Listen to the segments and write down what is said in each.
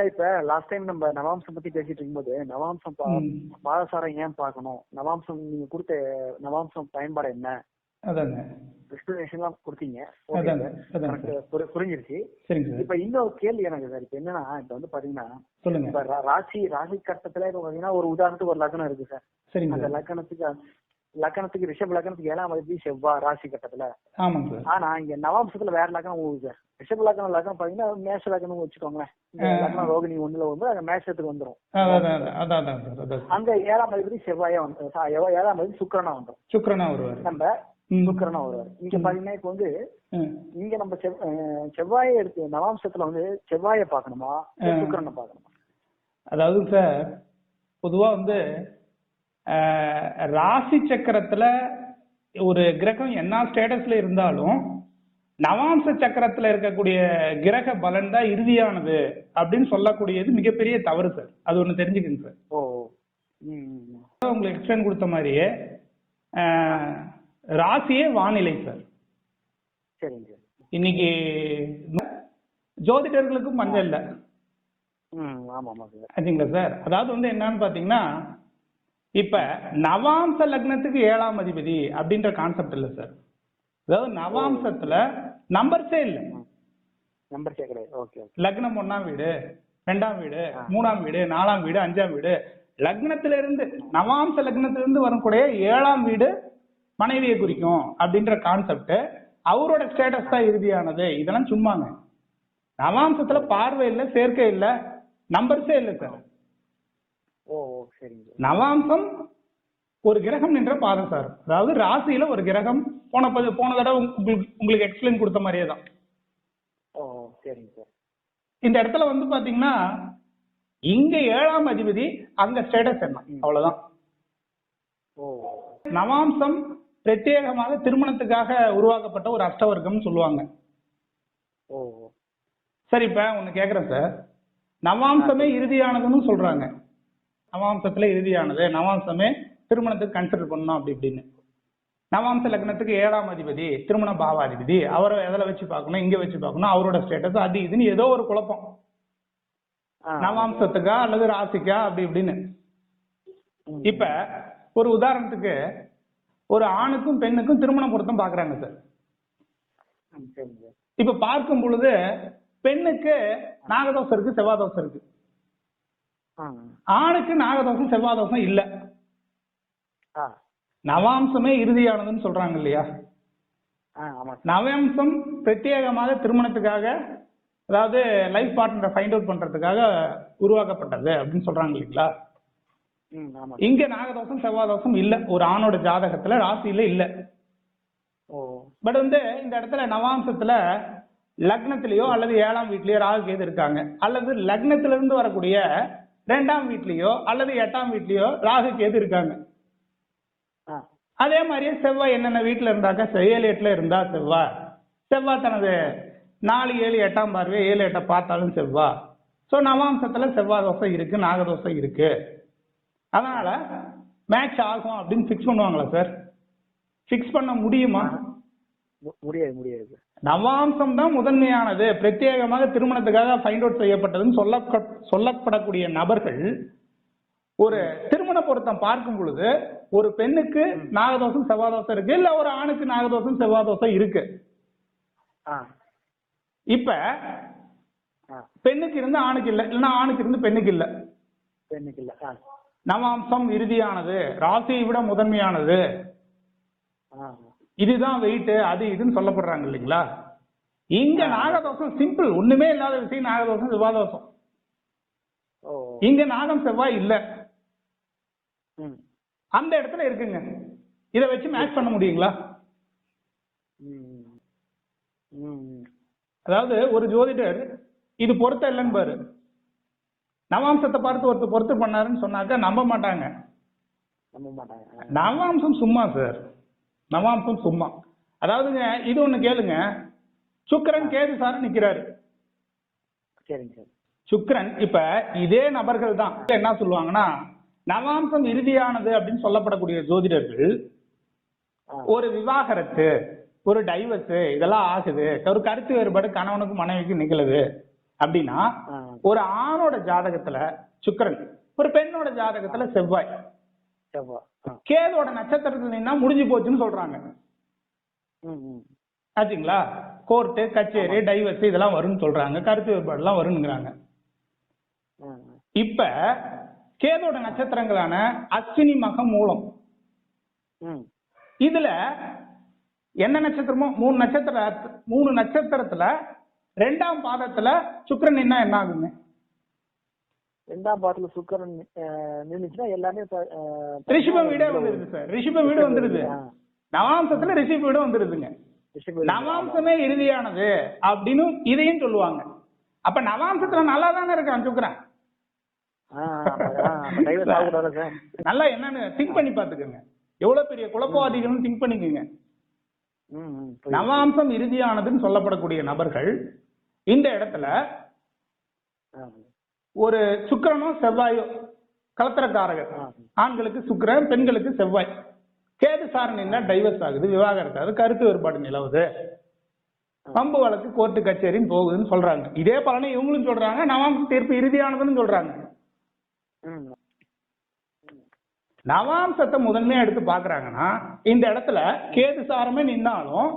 Sir, இப்ப last time நம்ம நவாம்சம் பத்தி பேசிட்டு இருக்கும்போது நவாம்சம் பாதசாரம் ஏன் பார்க்கணும், நவாம்சம் நீங்க கொடுத்த நவாம்சம் பயன்பாடு என்ன, அதாங்க எக்ஸ்பிளனேஷன்லாம் கொடுத்தீங்க. புரிஞ்சிருச்சு. இப்ப இன்னொரு கேள்வி எனக்கு சார். இப்ப என்னன்னா, இப்ப வந்து பாத்தீங்கன்னா இப்ப ராசி கட்டத்துல இப்ப பாத்தீங்கன்னா ஒரு உதாரணத்துக்கு ஒரு லக்னம் இருக்கு சார். அந்த லக்கணத்துக்கு ரிஷப் லக்கணத்துக்கு 7ஆம் அதிபதி செவ்வாய் ராசி கட்டத்துல. ஆனா இங்க நவாம்சத்துல வேற லக்கணம் போகுது சார். ரிஷப் லக்கணம் பாத்தீங்கன்னா மேஷ லக்கணம் வச்சுக்கோங்களேன். லக்னம் ரோகிணி 1ல வந்து அங்க மேஷத்துக்கு வந்துடும். அங்க 7ஆம் அதிபதி செவ்வாயா வந்து 7ஆம் அதிபதி சுக்கிரனா வந்துடும். நம்ம சுக்கிரனா வருவார். இங்க பாத்தீங்கன்னா இப்ப வந்து இங்க நம்ம செவ்வாயை எடுத்து நவாம்சத்துல வந்து செவ்வாயை பார்க்கணுமா சுக்கிரனை பார்க்கணுமா? அதாவது சார் பொதுவா வந்து ராசி சக்கரத்துல ஒரு கிரகம் என்ன ஸ்டேட்டஸ்ல இருந்தாலும் நவாம்ச சக்கரத்துல இருக்கக்கூடிய கிரக பலன் தான் இறுதியானது அப்படின்னு சொல்லக்கூடியது மிகப்பெரிய தவறு சார். அது ஒண்ணு தெரிஞ்சுக்கங்க சார். உங்களுக்கு எக்ஸ்பிளைன் கொடுத்த மாதிரியே ராசியே வானிலை சார். இன்னைக்கு ஜோதிடர்களுக்கும் பஞ்சம் இல்ல. ஆச்சுங்களா சார்? அதாவது வந்து என்னன்னு பாத்தீங்கன்னா, இப்ப நவாம்ச லக்னத்துக்கு 7ஆம் அதிபதி அப்படின்ற கான்செப்ட் இல்ல சார். அதாவது நவாம்சத்துல நம்பர்ஸே இல்ல. லக்னம் 1ஆம் வீடு, 2ஆம் வீடு, 3ஆம் வீடு, 4ஆம் வீடு, 5ஆம் வீடு, லக்னத்தில இருந்து நவாம்ச லக்னத்திலிருந்து வரக்கூடிய 7ஆம் வீடு மனைவியை குறிக்கும் அப்படின்ற கான்செப்ட். அவரோட ஸ்டேட்டஸ் தான் இறுதியானது. இதெல்லாம் சும்மாங்க. நவாம்சத்துல பார்வை இல்ல, சேர்க்கை இல்ல, நம்பர்ஸே இல்ல சார். நவாம்சம் ஒரு கிரகம் என்ற பாதம் சார். அதாவது ராசியில ஒரு கிரகம். போன தடவை உங்களுக்கு எக்ஸ்பிளைன் கொடுத்த மாதிரியே தான். இந்த இடத்துல வந்து பாத்தீங்கன்னா இங்க 7ஆம் அதிபதி, அங்க ஸ்டேட்டஸ் என்ன, அவ்வளவுதான். நவாம்சம் பிரத்யேகமாக திருமணத்துக்காக உருவாக்கப்பட்ட ஒரு அஷ்டவர்க்கம் சொல்லுவாங்க. சரி, இப்ப ஒண்ணு கேக்குறேன் சார். நவாம்சமே இறுதியானதுன்னு சொல்றாங்க. நவாம்சத்துல இறுதியானது, நவாம்சமே திருமணத்துக்கு கன்சிடர் பண்ணணும் அப்படி இப்படின்னு. நவாம்ச லக்னத்துக்கு 7ஆம் அதிபதி திருமண பாவாதிபதி, அவரை எதில் வச்சு பார்க்கணும், இங்க வச்சு பார்க்கணும், அவரோட ஸ்டேட்டஸ் அது இதுன்னு ஏதோ ஒரு குழப்பம். நவாம்சத்துக்கா அல்லது ராசிக்கா அப்படி இப்படின்னு. இப்ப ஒரு உதாரணத்துக்கு ஒரு ஆணுக்கும் பெண்ணுக்கும் திருமண பொருத்தம் பாக்குறாங்க சார். இப்ப பார்க்கும் பொழுது பெண்ணுக்கு நாகதோஷம் இருக்கு, செவ்வாதோஷம் இருக்கு. ஆணுக்கு நாகதோஷம் செவ்வாதோஷம் இல்ல. நவாம்சமே இறுதியானதுன்னு சொல்றாங்க இல்லையா? நவாம்சம் பிரத்யேகமாக திருமணத்துக்காக, அதாவது லைஃப் பார்ட்னரை ஃபைண்ட் அவுட் பண்றதுக்காக உருவாக்கப்பட்டது அப்படின்னு சொல்றாங்க இல்லைங்களா? இங்க நாகதோஷம் செவ்வாதோஷம் இல்ல, ஒரு ஆணோட ஜாதகத்துல ராசியில இல்ல. பட் வந்து இந்த இடத்துல நவாம்சத்துல லக்னத்திலேயோ அல்லது 7ஆம் வீட்லயோ ராகு கேது இருக்காங்க, அல்லது லக்னத்தில இருந்து வரக்கூடிய 2ஆம் வீட்லயோ அல்லது 8ஆம் வீட்லயோ ராகு கேது இருக்காங்க. அதே மாதிரியே செவ்வாய் என்னென்ன வீட்டுல இருந்தாக்க 7, 8ல இருந்தா செவ்வாய் தனது 4, 7, 8ஆம் பார்வை 7, 8 பார்த்தாலும் செவ்வாய். சோ நவாம்சத்துல செவ்வாய் தோஷம் இருக்கு, நாகதோஷம் இருக்கு. அதனால மேட்ச் ஆகும் அப்படின்னு பிக்ஸ் பண்ணுவாங்களா சார்? பிக்ஸ் பண்ண முடியுமா? முடியாது. நவாம்சம் தான் முதன்மையானது, பிரத்யேகமாக திருமணத்துக்காக ஃபைண்ட் அவுட் செய்யப்பட்டதுன்னு சொல்லப்படக்கூடிய நபர்கள் ஒரு திருமண பொருத்தம் பார்க்கும் பொழுது ஒரு பெண்ணுக்கு நாகதோஷம் செவ்வாதோஷம் இருக்கு, இல்ல ஒரு ஆணுக்கு நாகதோஷம் செவ்வாதோஷம் இருக்கு. இப்ப பெண்ணுக்கு இருந்து ஆணுக்கு இல்ல, இல்லைன்னா ஆணுக்கு இருந்து பெண்ணுக்கு இல்ல. நவாம்சம் இறுதியானது, ராசியை விட முதன்மையானது, இதுதான் வெயிட், அது இதுன்னு சொல்லப்படுறாங்க இல்லைங்களா? இங்க நாகதோஷம் சிம்பிள், ஒண்ணுமே இல்லாத விஷயம் நாகதோஷம் செவ்வாதோஷம். இங்க நாகம் செவ்வாய் இல்ல, அந்த இடத்துல இருக்குங்க. இத வச்சு மேட்ச் பண்ண முடியுங்களா? அதாவது ஒரு ஜோதிடர் இது பொருத்த இல்லைன்னு பாரு, நவாம்சத்தை பார்த்து ஒருத்தர் பொருத்த பண்ணாருன்னு சொன்னாக்க நம்ப மாட்டாங்க. நவாம்சம் சும்மா சார், நவாம்சம் சும்மா. அதாவதுங்க இது ஒண்ணு கேளுங்க, சுக்கிரன் கேது சார் நிக்கிறாரு. சுக்கிரன் இப்ப இதே நபர்கள் தான் என்ன சொல்லுவாங்கன்னா, நவாம்சம் இறுதியானது அப்படின்னு சொல்லப்படக்கூடிய ஜோதிடர்கள் ஒரு விவாகரத்து, ஒரு டைவர்ஸ் இதெல்லாம் ஆகுது, ஒரு கருத்து வேறுபாடு கணவனுக்கும் மனைவிக்கும் நிகழுது அப்படின்னா ஒரு ஆணோட ஜாதகத்துல சுக்கிரன், ஒரு பெண்ணோட ஜாதகத்துல செவ்வாய், கேதோட நட்சத்திரத்துல நின்னா முடிஞ்சு போச்சுன்னு சொல்றாங்க. ஆச்சுங்களா? கோர்ட்டு, கச்சேரி, டைவர்ஸ் இதெல்லாம் வரும்னு சொல்றாங்க, கருத்து வேறுபாடு எல்லாம் வருங்கிறாங்க. இப்ப கேதோட நட்சத்திரங்களான அஸ்வினி, மகம், மூலம், இதுல என்ன நட்சத்திரமோ மூணு நட்சத்திரத்துல 2ஆம் பாதத்துல சுக்கிரன் நின்னா என்ன ஆகுங்க? 2ஆம் பாதத்துல சுக்கிரன் நின்னுச்சுன்னா எல்லாமே ரிஷப வீடே வந்துருது சார். ரிஷப வீடு வந்துருது, நவாம்சத்துல ரிஷப வீடு வந்துருதுங்க. நவாம்சமே இறுதியானது அப்படின்னு இதையும் சொல்லுவாங்க. அப்ப நவாம்சத்துல நல்லா தானே இருக்கான் சுக்கிரன். நல்லா என்னன்னு திங்க் பண்ணி பாத்துக்கோங்க, எவ்வளவு பெரிய குழப்பவாதிகள் திங்க் பண்ணிக்கோங்க. நவாம்சம் இறுதியானதுன்னு சொல்லப்படக்கூடிய நபர்கள் இந்த இடத்துல ஒரு சுக்கிரனோ செவ்வாயோ கலத்திரக்காரகர், ஆண்களுக்கு சுக்கிரன், பெண்களுக்கு செவ்வாய், கேது சார் நின்னா டைவர்ஸ் ஆகுது, விவாகரத்து ஆகுது, கருத்து வேறுபாடு நிலவுது, பம்பு வழக்கு, கோர்ட்டு, கச்சேரின்னு போகுதுன்னு சொல்றாங்க. இதே பலனை இவங்களும் சொல்றாங்க, நவாம்ச தீர்ப்பு இறுதியானதுன்னு சொல்றாங்க. நவாம்சத்தை முதன்மையா எடுத்து பாக்குறாங்கன்னா இந்த இடத்துல கேது சாரமே நின்னாலும்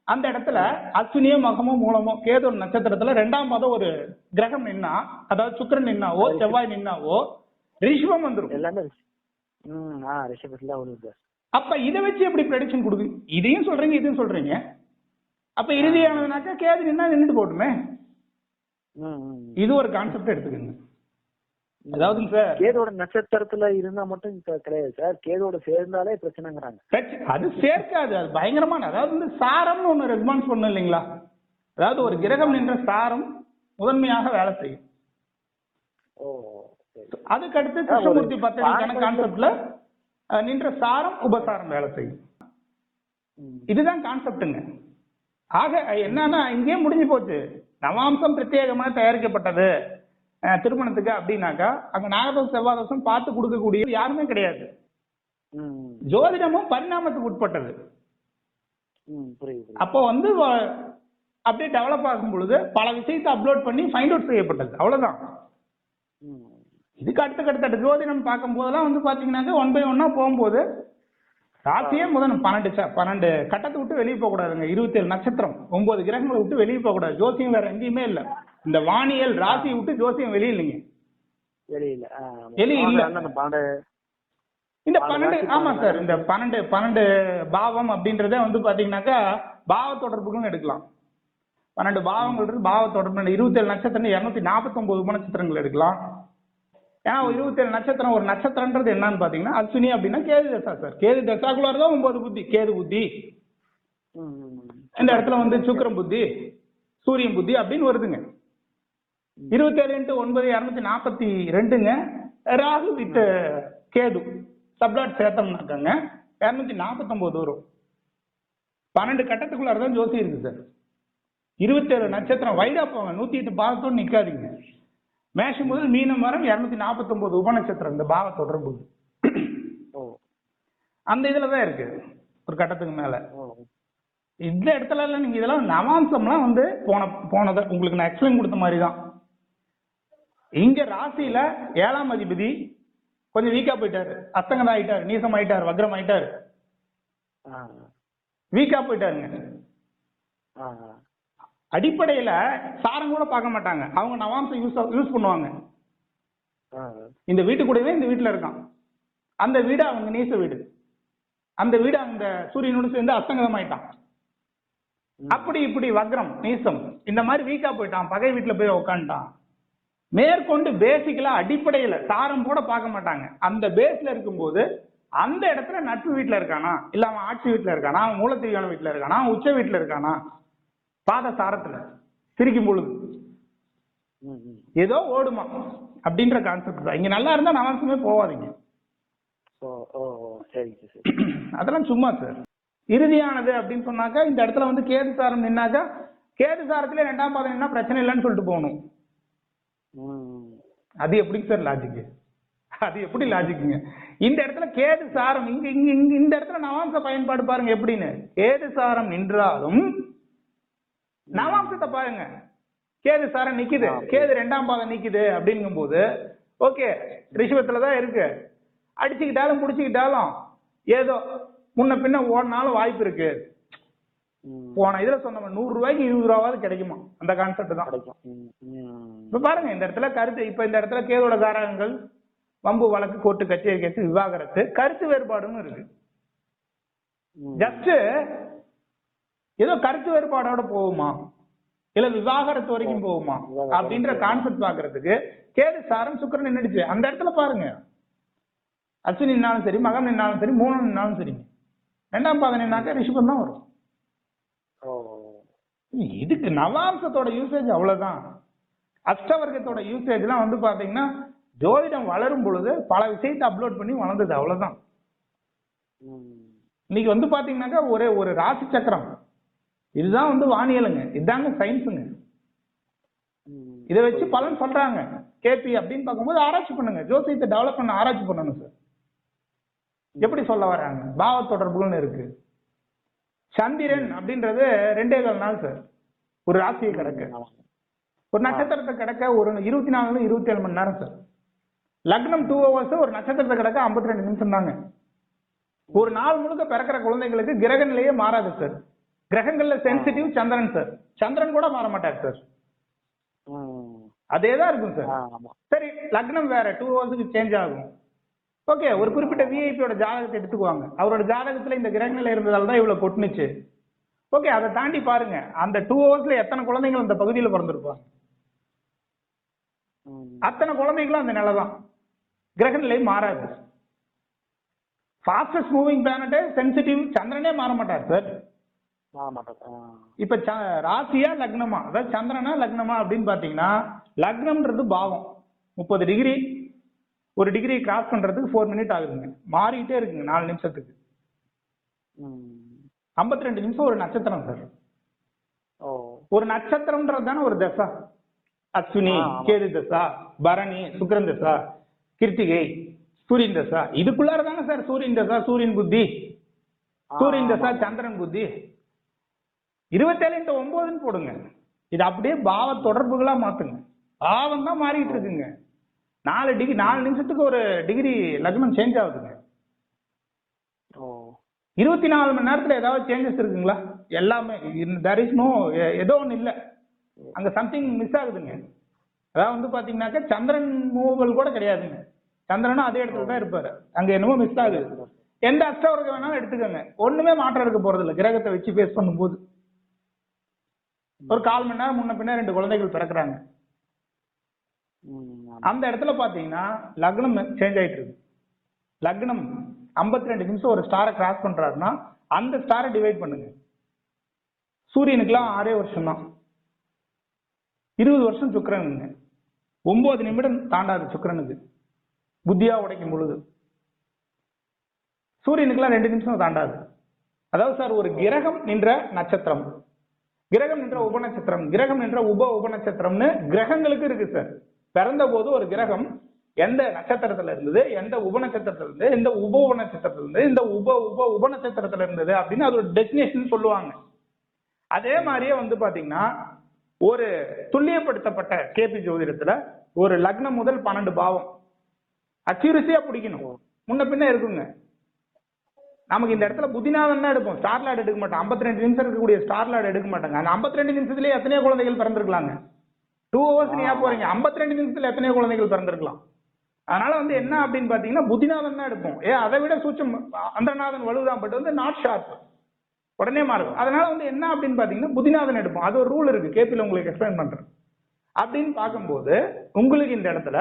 அந்த இடத்துல அஸ்வினியோ, மகமோ, மூலமோ, கேது நட்சத்திரத்துல 2ஆம் பாதம் ஒரு கிரகம் நின்னா, அதாவது சுக்கிரன் நின்னாவோ செவ்வாய் நின்னாவோ ரிஷபம் வந்துடும். எல்லாமே அப்ப இதை வச்சு எப்படி ப்ரெடிக்ஷன் கொடுக்கு? இதையும் சொல்றீங்க இதையும் சொல்றீங்க. அப்ப இறுதியானதுனாக்கா கேது நின்னா நின்றுட்டு போட்டுமே. இது ஒரு கான்செப்ட் எடுத்துக்கோங்க. அதாவது சார் கேதோட நட்சத்திரத்துல இருந்தா மட்டும் கிடையாது சார், கேதோட சேர்ந்தாலே பிரச்சனைங்கிறாங்க. அது சேர்க்காது, அது பயங்கரமான, அதாவது சாரம்னு ஒண்ணு ரெஸ்பான்ஸ் பண்ணும் இல்லைங்களா? அதாவது ஒரு கிரகம் நின்ற சாரம் முதன்மையாக வேலை செய்யும். அதுக்கு அடுத்து கிருஷ்ணமூர்த்தி பத்ததிக்கான கான்செப்ட்ல நின்ற சாரம் உபசாரம் வேலை செய்யும். இதுதான் கான்செப்டுங்க. ஆக என்னன்னா இங்கே முடிஞ்சு போச்சு. நவாம்சம் பிரத்யேகமாக தயாரிக்கப்பட்டது திருமணத்துக்கு அப்படின்னாக்கா அங்க நாகதோஷம் செவ்வாதோஷம் பார்த்து கொடுக்கக்கூடிய யாருமே கிடையாது. ஜோதிடமும் பரிணாமத்துக்கு உட்பட்டது. அப்போ வந்து அப்படியே டெவலப் ஆகும் பொழுது பல விஷயத்தை அப்லோட் பண்ணி ஃபைண்ட் அவுட் செய்யப்பட்டது, அவ்வளவுதான். இதுக்கு அடுத்த ஜோதிடம் பார்க்கும் போதெல்லாம் வந்து பாத்தீங்கன்னாக்க 1 by 1 போகும்போது ராசியே முதல் 12 கட்டத்தை விட்டு வெளியே போக கூடாதுங்க. 27 நட்சத்திரம் 9 கிரகங்களை விட்டு வெளியே போக கூடாது. ஜோசியம் வேற எங்கேயுமே இல்ல. இந்த வானியல் ராசியை விட்டு ஜோசியம் வெளியே இல்லைங்க. இந்த 12 ஆமா சார், இந்த 12 பாவம் அப்படின்றத வந்து பாத்தீங்கன்னாக்கா பாவ தொடர்புகளும் எடுக்கலாம். 12 பாவங்கள் பாவ தொடர்பு. 27 நட்சத்திரம் 249 உபநட்சத்திரங்கள் எடுக்கலாம். ஏன்னா 27 நட்சத்திரம், ஒரு நட்சத்திரம்ன்றது என்னன்னு பாத்தீங்கன்னா அஸ்வினி அப்படின்னா கேது தசா சார். கேது தசாக்குள்ளாரதான் 9 புத்தி, கேது புத்தி. இந்த இடத்துல வந்து சுக்கிரன் புத்தி, சூரியன் புத்தி அப்படின்னு வருதுங்க. 27 × 9 242ங்க. ராகு வித் கேது சப்ளாட் சேர்த்தோம்னாக்காங்க 249 வரும். 12 கட்டத்துக்குள்ளாரதான் ஜோசி இருக்கு சார். 27 நட்சத்திரம் வைடா போங்க, 108 பாவத்தோடு நிக்காதீங்க. மேஷம் முதல் மீனம் வரை 249 உபநட்சத்திரம் இந்த பாவ தொடர்பு அந்த இதுலதான் இருக்கு. ஒரு கட்டத்துக்கு மேல இந்த இடத்துல எல்லாம் நீங்க இதெல்லாம் நவாம்சம்லாம் வந்து போனதை உங்களுக்கு நான் எக்ஸ்பிளைன் கொடுத்த மாதிரி தான். இங்க ராசியில 7ஆம் அதிபதி கொஞ்சம் வீக்கா போயிட்டாரு, அஸ்தங்கதம் ஆயிட்டாரு, நீசம் ஆயிட்டாரு, வக்ரம் ஆயிட்டாரு, வீக்கா போயிட்டாருங்க. அடிப்படையில சாரம் கூட பார்க்க மாட்டாங்க அவங்க, நவாம்சம் யூஸ் பண்ணுவாங்க. இந்த வீட்டு கூடவே இந்த வீட்டுல இருக்கான், அந்த வீடு அவங்க நீச வீடு, அந்த வீடு அந்த சூரியனோடு சேர்ந்து அஸ்தங்கதம் ஆயிட்டான். அப்படி இப்படி வக்ரம் நீசம் இந்த மாதிரி வீக்கா போயிட்டான், பகை வீட்டுல போய் உட்காந்துட்டான். மேற்கொண்டு பேசிக்கலா அடிப்படையில சாரம் கூட பார்க்க மாட்டாங்க. அந்த பேஸ்ல இருக்கும்போது அந்த இடத்துல நட்பு வீட்டுல இருக்கானா, இல்ல அவன் ஆட்சி வீட்டுல இருக்கானா, அவன் மூலத்திரியான வீட்டுல இருக்கானா, அவன் உச்ச வீட்டுல இருக்கானா, பாத சாரத்துல சிரிக்கும் பொழுது ஏதோ ஓடுமா அப்படின்ற கான்செப்ட் தான். இங்க நல்லா இருந்தா நவாம்சமே போவாதீங்க. அதெல்லாம் சும்மா சார். இறுதியானது அப்படின்னு சொன்னாக்கா இந்த இடத்துல வந்து கேது சாரம் நின்னாக்கா கேது சாரத்துல 2ஆம் பாதம் நின்னா பிரச்சனை இல்லைன்னு சொல்லிட்டு போகணும். அது எப்படி சார் லாஜிக்? அது எப்படி லாஜிக்குங்க? இந்த இடத்துல கேது சாரம் இங்க இந்த இடத்துல நவாம்ச பயன்பாடு பாருங்க எப்படின்னு. கேது சாரம் நின்றாலும் நவாம்சத்தை பாருங்க, கேது சாரம் நிக்குது, கேது 2ஆம் பாதம் நிக்குது அப்படிங்கும் போது ஓகே ரிஷபத்துலதான் இருக்கு. அடிச்சுக்கிட்டாலும் புடிச்சுக்கிட்டாலும் ஏதோ முன்ன பின்ன ஓடினாலும் வாய்ப்பு இருக்கு. போன இதுல சொன்ன 100 ரூபாய்க்கு 20 ரூபாவது கிடைக்குமா, அந்த கான்செப்ட் தான். இப்ப பாருங்க இந்த இடத்துல கருத்து, இப்ப இந்த இடத்துல கேதோட காரகங்கள் வம்பு வழக்கு கோர்ட்டு கச்சேரி கேட்டு விவாகரத்து கருத்து வேறுபாடுன்னு இருக்கு. ஜஸ்ட் ஏதோ கருத்து வேறுபாடோட போகுமா இல்ல விவாகரத்து வரைக்கும் போகுமா அப்படின்ற கான்செப்ட் பாக்குறதுக்கு கேது சாரம் சுக்கிரன் நின்னுடுச்சு. அந்த இடத்துல பாருங்க அஸ்வினி நின்னாலும் சரி, மகம் நின்னாலும் சரி, மூலம் நின்னாலும் சரி, 2ஆம் பாதம் நின்னாக்க ரிஷபம் தான் வரும். இதுக்கு நவாம்சத்தோட யூசேஜ் அவ்வளவுதான். அஷ்டவர்க்கத்தோட யூசேஜ் எல்லாம் வந்து பாத்தீங்கன்னா ஜோதிடம் வளரும் பொழுது பல விஷயத்தை அப்லோட் பண்ணி வளர்ந்தது, அவ்வளவுதான். இன்னைக்கு வந்து பாத்தீங்கன்னாக்கா ஒரு ராசி சக்கரம் இதுதான் வந்து வானியலுங்க, இதுதாங்க சயின்ஸுங்க. இதை வச்சு பலன் சொல்றாங்க. கேபி அப்படின்னு பார்க்கும்போது ஆராய்ச்சி பண்ணுங்க, ஜோசியத்தை டெவலப் பண்ண ஆராய்ச்சி பண்ணணும் சார். எப்படி சொல்ல வர்றாங்க, பாவ தொடர்புகள்னு இருக்கு. சந்திரன் அப்படின்றது 2.25 நாள் சார் ஒரு ராசியை கிடக்க, ஒரு நட்சத்திரத்தை கிடக்க ஒரு 24 27 மணி நேரம் சார். லக்னம் 2 hours, ஒரு நட்சத்திரத்தை கிடக்க 52 நிமிஷம் தாங்க. ஒரு நாள் முழுக்க பிறக்கிற குழந்தைங்களுக்கு கிரக நிலையே மாறாது சார். கிரகங்கள்ல சென்சிட்டிவ் சந்திரன் சார், சந்திரன் கூட மாற மாட்டார் சார், அதேதான் இருக்கும் சார். சரி லக்னம் வேற 2 hours சேஞ்ச் ஆகும். ஓகே, ஒரு குறிப்பிட்ட விஐபியோட ஜாதகத்தை எடுத்துக்குவாங்க, அவரோட ஜாதகத்துல இந்த கிரகநிலை இருந்ததால தான் இவ்வளவு கொட்டுனுச்சு. ஓகே, அதை தாண்டி பாருங்க அந்த 2 hours எத்தனை குழந்தைகள் அந்த பகுதியில் பிறந்திருப்பாங்க, அத்தனை குழந்தைகளும் அந்த நிலைதான், கிரகநிலை மாறாது. ஃபாஸ்டஸ்ட் மூவிங் பிளானட் சென்சிட்டிவ் சந்திரனே மாற மாட்டார் சார். இப்ப ராசியா லக்னமா, அதாவது சந்திரனா லக்னமா அப்படின்னு பாத்தீங்கன்னா லக்னம்ன்றது பாவம் 30 டிகிரி, ஒரு டிகிரி கிராஸ் பண்றதுக்கு 4 minutes ஆகுதுங்க, மாறிட்டே இருக்குங்க 4 நிமிஷத்துக்கு. 52 நிமிஷம் ஒரு நட்சத்திரம் சார். ஒரு நட்சத்திரம்ன்றது தானே ஒரு தசா, அஸ்வினி கேது தசா, பரணி சுக்கிரன் தசா, கிருத்திகை சூரியன் தசா, இதுக்குள்ளார தானே சார் சூரியன் தசா சூரியன் புத்தி, சூரியன் தசா சந்திரன் புத்தி. 27 × 9 போடுங்க, இது அப்படியே பாவ தொடர்புகளா மாத்துங்க, பாவம் தான் மாறிட்டு இருக்குங்க. 4 நிமிஷத்துக்கு ஒரு டிகிரி லக்னம் சேஞ்ச் ஆகுதுங்க. 24 மணி நேரத்துல ஏதாவது சேஞ்சஸ் இருக்குங்களா? எல்லாமே there is no, ஏதோ ஒண்ணு இல்ல, அங்க சம்திங் மிஸ் ஆகுதுங்க. அதாவது வந்து பாத்தீங்கன்னாக்க சந்திரன் மூவல் கூட கிடையாதுங்க, சந்திரனும் அதே இடத்துல தான் இருப்பாரு, அங்க என்னமோ மிஸ் ஆகுது. எந்த அஷ்டவர்க்கம் வேணாலும் எடுத்துக்கோங்க, ஒண்ணுமே மாற்றம் இருக்க போறது இல்லை. கிரகத்தை வச்சு பேஸ் பண்ணும்போது ஒரு 1/4 மணி நேரம் முன்ன பின்ன 2 குழந்தைகள் பிறக்கிறாங்க, அந்த இடத்துல பாத்தீங்கன்னா லக்னம் சேஞ்ச் ஆயிட்டு இருக்கு. லக்னம் 52 நிமிஷம் ஒரு ஸ்டாரை கிராஸ் பண்றாருன்னா அந்த ஸ்டாரை டிவைட் பண்ணுங்க. சூரியனுக்குலாம் 6 வருஷம் தான், 20 வருஷம் சுக்கிரனுங்க, 9 நிமிடம் தாண்டாது சுக்கிரனுக்கு புத்தியா உடைக்கும் பொழுது. சூரியனுக்குலாம் 2 நிமிஷம் தாண்டாது. அதாவது சார் ஒரு கிரகம் நின்ற நட்சத்திரம், கிரகம் நின்ற உபநட்சத்திரம், கிரகம் நின்ற உப நட்சத்திரம்னு கிரகங்களுக்கு இருக்கு சார். பிறந்த போது ஒரு கிரகம் எந்த நட்சத்திரத்துல இருந்தது, எந்த உபநட்சத்திரத்துல இருந்து, எந்த உப நட்சத்திரத்துல இருந்து, இந்த உப நட்சத்திரத்துல இருந்தது அப்படின்னு அது ஒரு டெஸ்டினேஷன் சொல்லுவாங்க. அதே மாதிரியே வந்து பாத்தீங்கன்னா ஒரு துல்லியப்படுத்தப்பட்ட கேபி ஜோதிடத்துல ஒரு லக்னம் முதல் 12 பாவம் அக்யூரசியா பிடிக்கணும், முன்ன பின்ன இருக்குங்க. நமக்கு இந்த இடத்துல புத்திநாதன் தான் எடுப்போம், ஸ்டார்லாட் எடுக்க மாட்டோம். 52 நிமிஷம் இருக்கக்கூடிய ஸ்டார்லாட் எடுக்க மாட்டாங்க. அந்த 52 நிமிஷத்துலயே எத்தனையோ குழந்தைகள் பிறந்திருக்கலாங்க. 2 hours நீ போறீங்க, 52 நிமிஷத்துல எத்தனையோ குழந்தைகள் பிறந்திருக்கலாம். அதனால வந்து என்ன அப்படின்னு பாத்தீங்கன்னா புத்திநாதன் தான் எடுப்போம். அதை விட சூட்சம் அந்தரநாதன் வலுதான், பட் வந்து நாட் ஷார்ப், உடனே மாறும். அதனால வந்து என்ன அப்படின்னு பாத்தீங்கன்னா புத்திநாதன் எடுப்போம். அது ஒரு ரூல் இருக்கு, கேபில உங்களுக்கு எக்ஸ்பிளைன் பண்றேன். அப்படின்னு பார்க்கும்போது உங்களுக்கு இந்த இடத்துல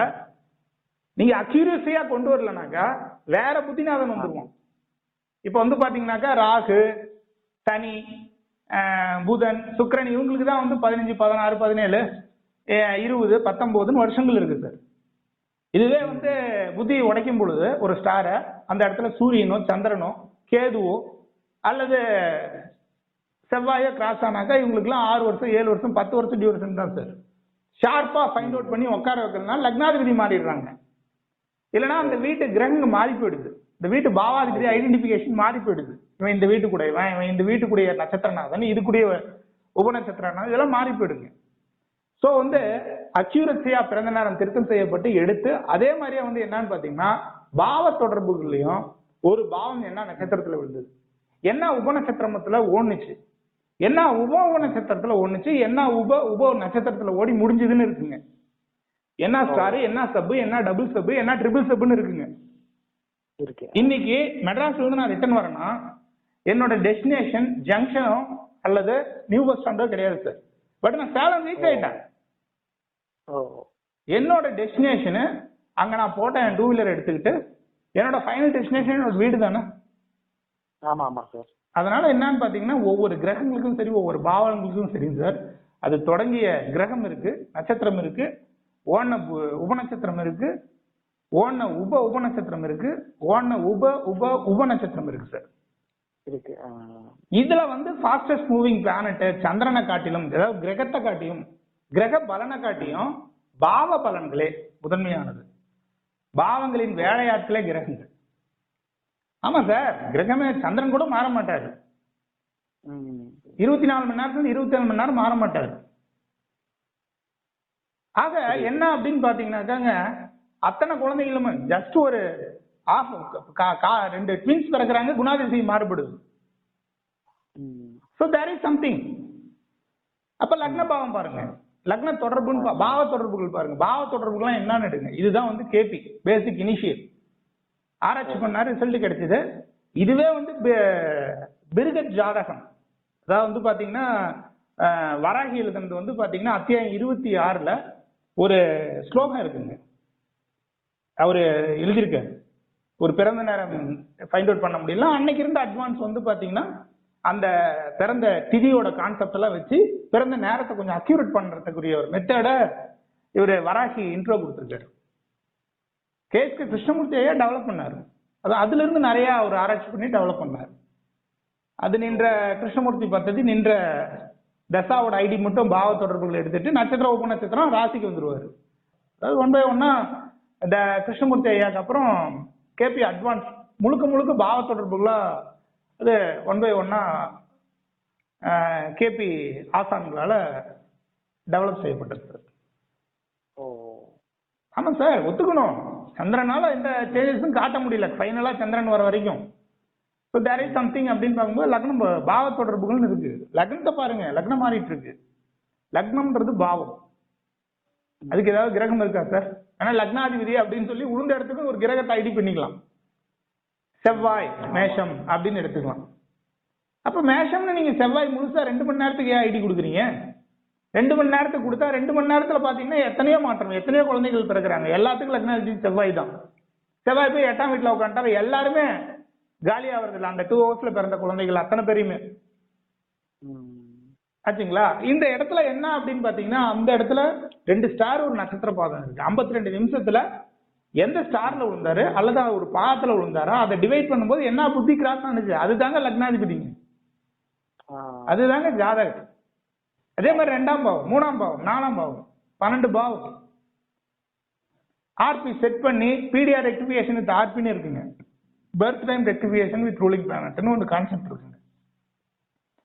நீங்க அக்யூரசியா கொண்டு வரலனாக்கா வேற புத்திநாதன் வந்துருவோம். இப்ப வந்து பாத்தீங்கன்னாக்கா ராகு, சனி, புதன், சுக்கிரன் இவங்களுக்கு தான் வந்து 15, 16, 17, 20, 19 வருஷங்கள் இருக்கு சார். இதுவே வந்து புத்தி உடைக்கும் பொழுது ஒரு ஸ்டாரை அந்த இடத்துல சூரியனோ சந்திரனோ கேதுவோ அல்லது செவ்வாயோ கிராஸ் ஆனாக்கா இவங்களுக்குலாம் 6 வருஷம் 7 வருஷம் 10 வருஷம் டியூரேஷன் தான் சார். ஷார்ப்பா ஃபைண்ட் அவுட் பண்ணி உட்கார வைக்கிறதுனால லக்னாதிபதி மாறிடுறாங்க. இல்லைன்னா அந்த வீட்டு கிரகங்கள் மாறி போயிடுது, இந்த வீட்டு பாவாதிபதி ஐடென்டிபிகேஷன் மாறி போயிடுது. இவன் இந்த வீட்டுக்குடைய இவன் இந்த வீட்டுக்குடைய நட்சத்திரநாதன், இதுக்குடைய உபநட்சத்திரநாதன், இதெல்லாம் மாறி போயிடுங்க. ஸோ வந்து அக்யூரஸியா பிறந்த நேரம் திருத்தம் செய்யப்பட்டு எடுத்து அதே மாதிரியே வந்து என்னன்னு பாத்தீங்கன்னா பாவ தொடர்புகள்லயும் ஒரு பாவம் என்ன நட்சத்திரத்துல விழுந்தது, என்ன உப நட்சத்திரத்துல ஓடுனுச்சு, என்ன உப நட்சத்திரத்துல ஓடுனுச்சு, என்ன உப நட்சத்திரத்துல ஓடி முடிஞ்சதுன்னு இருக்குங்க. என்ன ஸ்டார், என்ன சப், என்ன டபுள் சப், என்ன ட்ரிபிள் சப்னு இருக்குங்க. இன்னைக்கு மெட்ராஸ்ல இருந்து நான் ரிட்டர்ன் வரேன்னா என்னோட டெஸ்டினேஷன் ஜங்ஷனோ அல்லது நியூ பஸ் ஸ்டாண்டோ கிடையாது சார். பட் நான் சேலம் ரீச் ஆயிட்டேன். என்னோட டெஸ்டினேஷனு அங்க நான் போட்ட என் 2 வீலர் எடுத்துக்கிட்டு என்னோட ஃபைனல் டெஸ்டினேஷன் என்னோட வீடு தானே. ஆமா ஆமா சார். அதனால என்னன்னு பாத்தீங்கன்னா ஒவ்வொரு கிரகங்களுக்கும் சரி ஒவ்வொரு பாவங்களுக்கும் சரி சார், அது தொடங்கிய கிரகம் இருக்கு, நட்சத்திரம் இருக்கு, ஓன உப நட்சத்திரம் இருக்கு, ஓன உப நட்சத்திரம் இருக்கு, ஓன உப நட்சத்திரம் இருக்கு சார். இருக்கு. இதுல வந்து ஃபாஸ்டஸ்ட் மூவிங் பிளானட் சந்திரனை காட்டிலும், அதாவது கிரகத்தை காட்டியும் கிரக பலனை காட்டியும் பாவ பலன்களே முதன்மையானது. பாவங்களின் வேலையாட்களே கிரகங்கள். ஆமா சார், கிரகமே சந்திரன் கூட மாற மாட்டாரு. 24 மணி நேரத்துல 27 மணி நேரம் மாற மாட்டாரு. ஆக என்ன அப்படின்னு பாத்தீங்கன்னாக்காங்க அத்தனை குழந்தைகளும் ஜஸ்ட் ஒரு 2 twins பிறக்கிறாங்க, குணாதிசை மாறுபடுது. So there is something. அப்ப லக்ன பாவம் பாருங்க, லக்ன தொடர்புன்னு பாவ தொடர்புகள் பாருங்க. பாவ தொடர்புகள்லாம் என்னன்னு எடுங்க. இதுதான் வந்து கேபி பேசிக் இனிஷியல் ஆராய்ச்சி பண்ணாரு, ரிசல்ட் கிடைச்சது. இதுவே வந்து பிருகத் ஜாதகம், அதாவது வந்து பாத்தீங்கன்னா வராகி எழுதுனது வந்து பாத்தீங்கன்னா அத்தியாயம் 26ல ஒரு ஸ்லோகம் இருக்குங்க. அவரு எழுதியிருக்காரு. ஒரு பிறந்த நேரம் ஃபைண்ட் அவுட் பண்ண முடியல, அன்னைக்கு இருந்த அட்வான்ஸ் வந்து பாத்தீங்கன்னா அந்த பிறந்த திதியோட கான்செப்ட் எல்லாம் வச்சு பிறந்த நேரத்தை கொஞ்சம் அக்யூரேட் பண்றதுக்குரிய ஒரு மெத்தட இவரு வராகி இன்ட்ரோ கொடுத்திருக்காரு. கேஸ்கே கிருஷ்ணமூர்த்தி ஐயா டெவலப் பண்ணாரு. அதுல இருந்து நிறைய ஒரு ஆராய்ச்சி பண்ணி டெவலப் பண்ணாரு. அது நின்ற கிருஷ்ணமூர்த்தி பദ്ധதி நின்ற தசாவோட ஐடி மட்டும் பாவ தொடர்புகளை எடுத்துட்டு நட்சத்திரம் உப நட்சத்திரம் ராசிக்கு வந்துருவாரு. அதாவது 1 by 1 இந்த கிருஷ்ணமூர்த்தி ஐயாக்கு அப்புறம் கேபி அட்வான்ஸ் முழுக்க பாவ தொடர்புகளா அது 1 by 1 கேபி ஆசான்களால டெவலப் செய்யப்பட்டது. ஆமா சார், ஒத்துக்கணும். சந்திரனால எந்த சேஞ்சஸும் காட்ட முடியல ஃபைனலா சந்திரன் வர வரைக்கும். ஸோ தேர் இஸ் சம்திங் அப்படின்னு பார்க்கும்போது லக்னம் பாவ தொடர்புகள்னு இருக்கு. லக்னத்தை பாருங்க, லக்னம் மாறிட்டு இருக்கு. லக்னம்ன்றது பாவம். அதுக்கு ஏதாவது கிரகம் இருக்கா சார்? ஆனா லக்னாதிபதி அப்படின்னு சொல்லி உளுந்த இடத்துக்கு ஒரு கிரகத்தை ஐடி பண்ணிக்கலாம். செவ்வாய் மேஷம் அப்படின்னு எடுத்துக்கலாம். அப்ப மேஷம்னு நீங்க செவ்வாய் முழுசா 2 மணி நேரத்துக்கு ஏன் ஐடி கொடுக்குறீங்க? 2 மணி நேரத்துக்கு கொடுத்தா 2 மணி நேரத்துல பாத்தீங்கன்னா எத்தனையோ மாற்றம், எத்தனையோ குழந்தைகள் பிறகுறாங்க. எல்லாத்துக்கும் லக்னாதிபதி செவ்வாய் தான். செவ்வாய் போய் 8ஆம் வீட்டுல உட்காந்துட்டா எல்லாருமே காலியாவர்கள். அந்த 2 ஹவர்ஸ்ல பிறந்த குழந்தைகள் அத்தனை பேரையுமே ஆச்சுங்களா. இந்த இடத்துல என்ன அப்படின்னு பாத்தீங்கன்னா அந்த இடத்துல 2 ஸ்டார் ஒரு நட்சத்திர பாதம் இருக்கு. 52 நிமிஷத்துல எந்த ஸ்டார்ல விழுந்தாரு அல்லது ஒரு பாதத்துல விழுந்தாரோ அதை டிவைட் பண்ணும்போது என்ன புத்தி கிராஸ் ஆனிச்சு, அதுதாங்க லக்னாதிபதிங்க, அதுதாங்க ஜாதகம். அதே மாதிரி 2ஆம் பாவம், 3ஆம் பாவம், 4ஆம் பாவம், 12 பாவம் ஆர்பி செட் பண்ணி பிடிஆர் ரெக்டிஃபிகேஷன் வித் ஆர்பின்னு இருக்குங்க. Birth time rectification with ruling பிளானட்னு ஒரு கான்செப்ட் இருக்குங்க.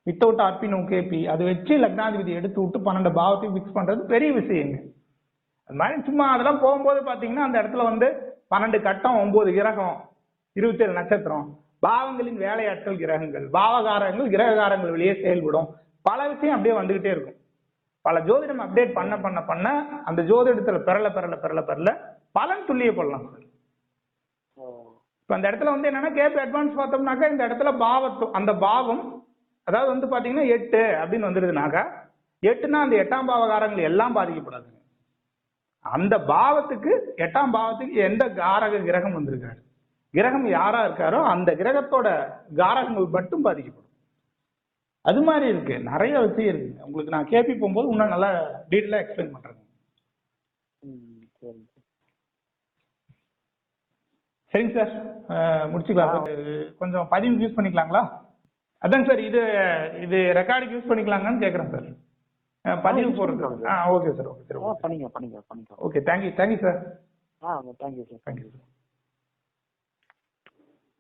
வித்தவுட் ஆர்பி நோ கேபி அதை வச்சு லக்னாதிபதி எடுத்து விட்டு 12 பாவத்தையும் பிக்ஸ் பண்றது பெரிய விஷயங்க. அது மாதிரி சும்மா அதெல்லாம் போகும்போது பாத்தீங்கன்னா அந்த இடத்துல வந்து 12 கட்டம், 9 கிரகம், 27 நட்சத்திரம், பாவங்களின் வேலையாட்கள் கிரகங்கள், பாவகாரங்கள் கிரககாரங்கள் வெளியே செயல்படும். பல விஷயம் அப்படியே வந்துகிட்டே இருக்கும். பல ஜோதிடம் அப்டேட் பண்ண அந்த ஜோதிடத்துல பெறல பலன் துல்லியப்படலாம் சார். இப்ப அந்த இடத்துல வந்து என்னன்னா கேபி அட்வான்ஸ் பார்த்தோம்னாக்கா இந்த இடத்துல அந்த பாவம் அதாவது வந்து பாத்தீங்கன்னா 8 அப்படின்னு வந்துருதுனாக்கா 8னா அந்த 8ஆம் பாவகாரங்கள் எல்லாம் பாதிக்கப்படாதுங்க. அந்த பாவத்துக்கு 8ஆம் பாவத்துக்கு எந்த காரக கிரகம் வந்திருக்காரு, கிரகம் யாரா இருக்காரோ அந்த கிரகத்தோட காரகங்கள் மட்டும் பாதிக்கப்படும். அது மாதிரி இருக்கு, நிறைய விஷயம் இருக்கு. உங்களுக்கு நான் கேபி போகும்போது இன்னும் நல்லா டீட்டெயிலா எக்ஸ்பிளைன் பண்றேன். சரிங்க சார், முடிச்சுக்கலாம். கொஞ்சம் பதிவு யூஸ் பண்ணிக்கலாங்களா? அதாங்க சார், இது ரெக்கார்டுக்கு யூஸ் பண்ணிக்கலாங்கன்னு கேட்குறேன் சார். பதிவு போடுறது. ஓகே சார், ஓகே சார், பண்ணிக்க. Okay, thank you sir. Thank you sir.